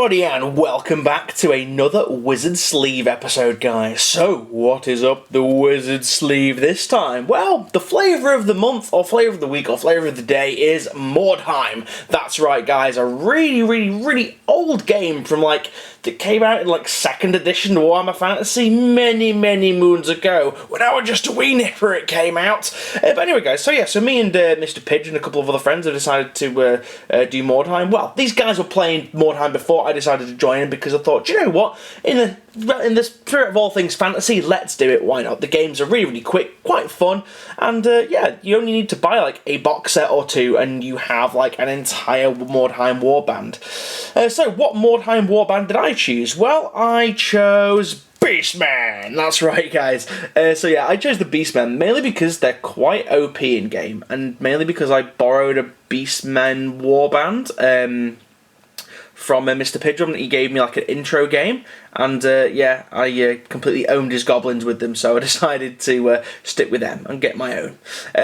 everybody and welcome back to another Wizard Sleeve episode, guys. So, what is up the Wizard Sleeve this time? Well, the flavour of the month, or flavour of the week, or flavour of the day is Mordheim. That's right, guys, a really old game from that came out in 2nd edition of Warhammer Fantasy many moons ago, when I was just a wee nipper it came out. But anyway, guys, so me and Mr. Pidge and a couple of other friends have decided to do Mordheim. Well, these guys were playing Mordheim before I decided to join in because I thought, you know what, in the spirit of all things fantasy, let's do it, why not? The games are really quick, quite fun, and yeah, you only need to buy a box set or two and you have an entire Mordheim warband. So what Mordheim warband did I choose? Well, I chose Beastmen! That's right, guys. So yeah, I chose the Beastmen mainly because they're quite OP in game, and mainly because I borrowed a Beastmen warband from Mr. Pidgeon. He gave me an intro game, and yeah, I completely owned his goblins with them, so I decided to stick with them and get my own.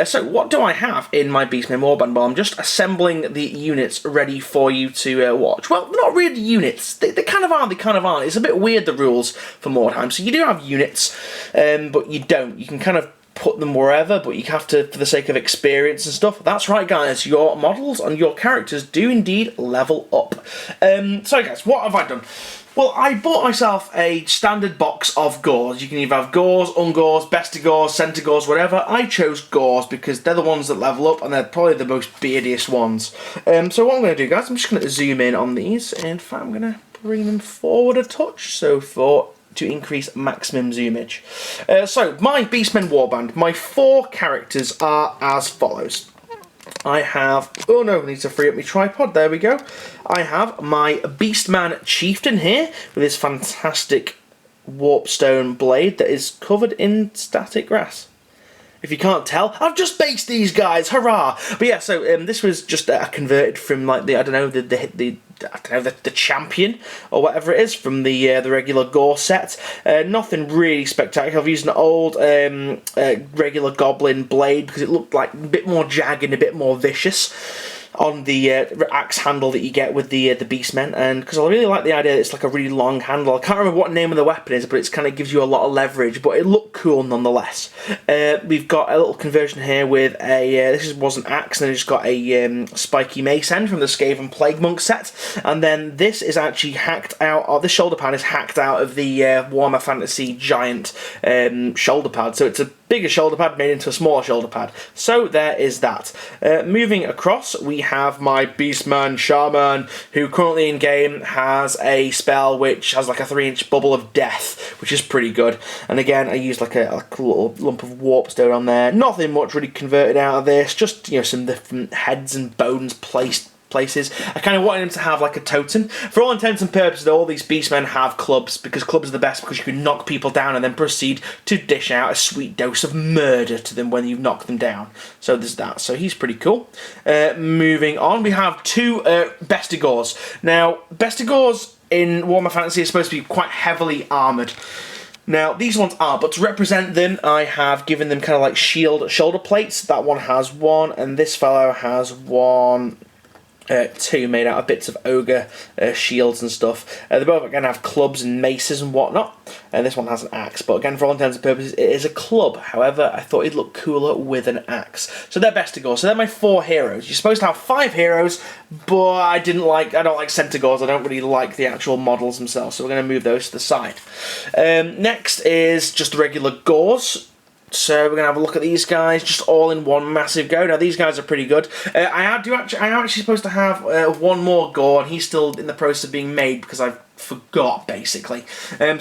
So what do I have in my Beastmen warband? Well, I'm just assembling the units ready for you to watch. Well, not really units. They kind of are, they kind of aren't. It's a bit weird, the rules for Mordheim. So you do have units, but you don't. You can kind of put them wherever, but you have to, for the sake of experience and stuff. That's right, guys, your models and your characters do indeed level up. So guys, what have I done? Well, I bought myself a standard box of Gores. You can either have Gores, Ungores, Bestigores, Centigores, whatever. I chose Gores because they're the ones that level up and they're probably the most beardiest ones. So what I'm going to do, guys, I'm just going to zoom in on these. In fact, I'm going to bring them forward a touch, so to increase maximum zoomage. So, my Beastmen warband, my 4 characters are as follows. I have, oh no, I need to free up my tripod, there we go. I have my Beastman Chieftain here, with his fantastic warpstone blade that is covered in static grass. If you can't tell, I've just based these guys, hurrah! But yeah, so this was just converted from the champion or whatever it is from the regular Gore set. Nothing really spectacular. I've used an old regular goblin blade because it looked like a bit more jagged, a bit more vicious on the axe handle that you get with the Beastmen, and because I really like the idea that it's a really long handle. I can't remember what name of the weapon is, but it's kind of gives you a lot of leverage, but it looked cool nonetheless. We've got a little conversion here with a, this was an axe, and then it's got a spiky mace end from the Skaven Plague Monk set, and then this is actually hacked out, or this shoulder pad is hacked out of the Warhammer Fantasy Giant shoulder pad, so it's a bigger shoulder pad made into a smaller shoulder pad. So there is that. Moving across, we have my Beastman Shaman, who currently in game has a spell which has a 3-inch bubble of death, which is pretty good. And again, I used a little lump of warpstone on there. Nothing much really converted out of this, just some different heads and bones places. I kind of wanted him to have a totem. For all intents and purposes, all these Beastmen have clubs, because clubs are the best because you can knock people down and then proceed to dish out a sweet dose of murder to them when you've knocked them down. So there's that. So he's pretty cool. Moving on, we have 2 Bestigores. Now, Bestigores in Warhammer Fantasy are supposed to be quite heavily armoured. Now, these ones are, but to represent them, I have given them kind of shield shoulder plates. That one has 1, and this fellow has 1... 2 made out of bits of ogre shields and stuff. They're both going to have clubs and maces and whatnot. This one has an axe, but again, for all intents and purposes, it is a club. However, I thought it'd look cooler with an axe. So they're Bestigores. So they're my 4 heroes. You're supposed to have 5 heroes, but I don't like Centigores. I don't really like the actual models themselves, so we're going to move those to the side. Next is just the regular Gores. So we're going to have a look at these guys, just all in one massive go. Now, these guys are pretty good. I am actually supposed to have 1 more Gore, and he's still in the process of being made because I forgot, basically.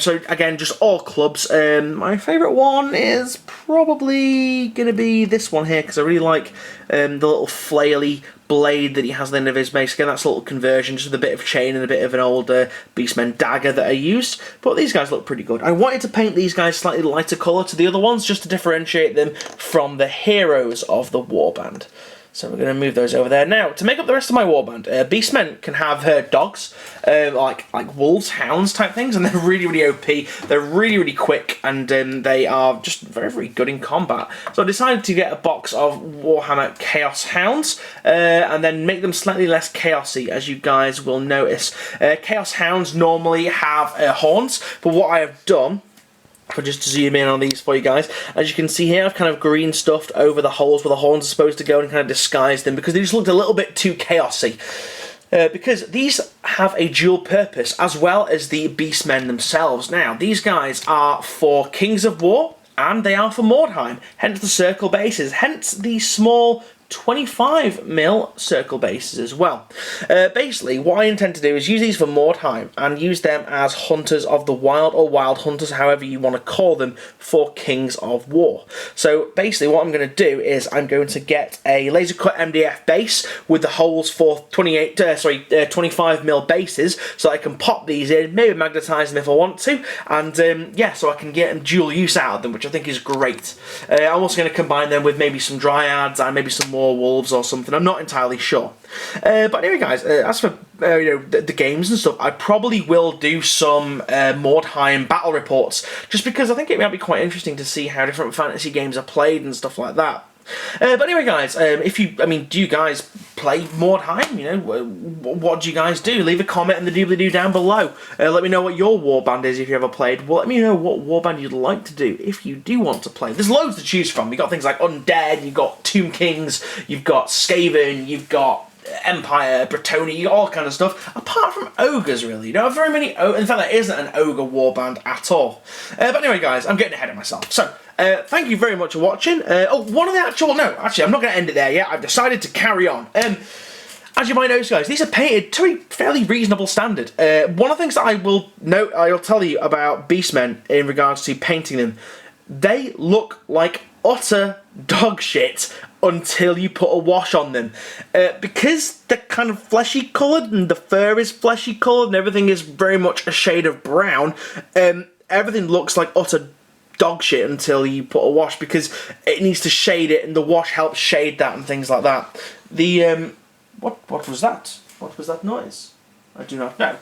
So, again, just all clubs. My favourite one is probably going to be this one here, because I really like the little flaily blade that he has at the end of his mace. Again, that's a little conversion, just with a bit of chain and a bit of an old Beastmen dagger that I used. But these guys look pretty good. I wanted to paint these guys slightly lighter colour to the other ones, just to differentiate them from the heroes of the warband. So we're going to move those over there. Now, to make up the rest of my warband, Beastmen can have dogs, like wolves, hounds type things, and they're really, really OP. They're really, really quick, and they are just very, very good in combat. So I decided to get a box of Warhammer Chaos Hounds, and then make them slightly less chaosy, as you guys will notice. Chaos Hounds normally have horns, but what I have done, if I just zoom in on these for you guys, as you can see here, I've kind of green stuffed over the holes where the horns are supposed to go and kind of disguised them because they just looked a little bit too chaosy. Because these have a dual purpose as well as the Beastmen themselves. Now, these guys are for Kings of War and they are for Mordheim, hence the circle bases, hence the small 25mm circle bases as well. Basically, what I intend to do is use these for Mordheim and use them as Hunters of the Wild, or Wild Hunters, however you want to call them, for Kings of War. So basically what I'm going to do is I'm going to get a laser cut MDF base with the holes for 25mm bases, so I can pop these in, maybe magnetise them if I want to, and yeah, so I can get them dual use out of them, which I think is great. I'm also going to combine them with maybe some Dryads and maybe some more wolves or something. I'm not entirely sure. But anyway, guys, as for the games and stuff, I probably will do some Mordheim battle reports, just because I think it might be quite interesting to see how different fantasy games are played and stuff like that. But anyway, guys, do you guys play Mordheim? You know, what do you guys do? Leave a comment in the doobly-doo down below. Let me know what your warband is if you ever played. Well, let me know what warband you'd like to do if you do want to play. There's loads to choose from. You've got things like Undead, you've got Tomb Kings, you've got Skaven, you've got Empire, Bretonnia, all kind of stuff, apart from ogres, really. You don't have very many in fact, there isn't an ogre warband at all. But anyway, guys, I'm getting ahead of myself. So, thank you very much for watching. One of the actually, I'm not going to end it there yet. I've decided to carry on. As you might notice, guys, these are painted to a fairly reasonable standard. One of the things that I'll tell you about Beastmen in regards to painting them, they look like utter dog shit until you put a wash on them. Because they're kind of fleshy coloured and the fur is fleshy coloured and everything is very much a shade of brown, everything looks like utter dog shit until you put a wash, because it needs to shade it and the wash helps shade that and things like that. The what was that? What was that noise? I do not know.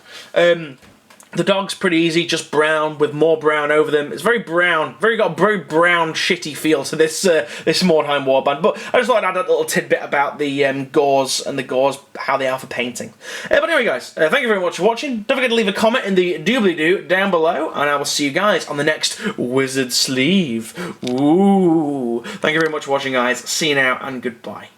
The dog's pretty easy, just brown with more brown over them. It's very brown, got a very brown, shitty feel to this this Mordheim warband. But I just thought I'd add a little tidbit about the gauze and the gauze, how they are for painting. But anyway, guys, thank you very much for watching. Don't forget to leave a comment in the doobly-doo down below, and I will see you guys on the next Wizard Sleeve. Ooh! Thank you very much for watching, guys. See you now, and goodbye.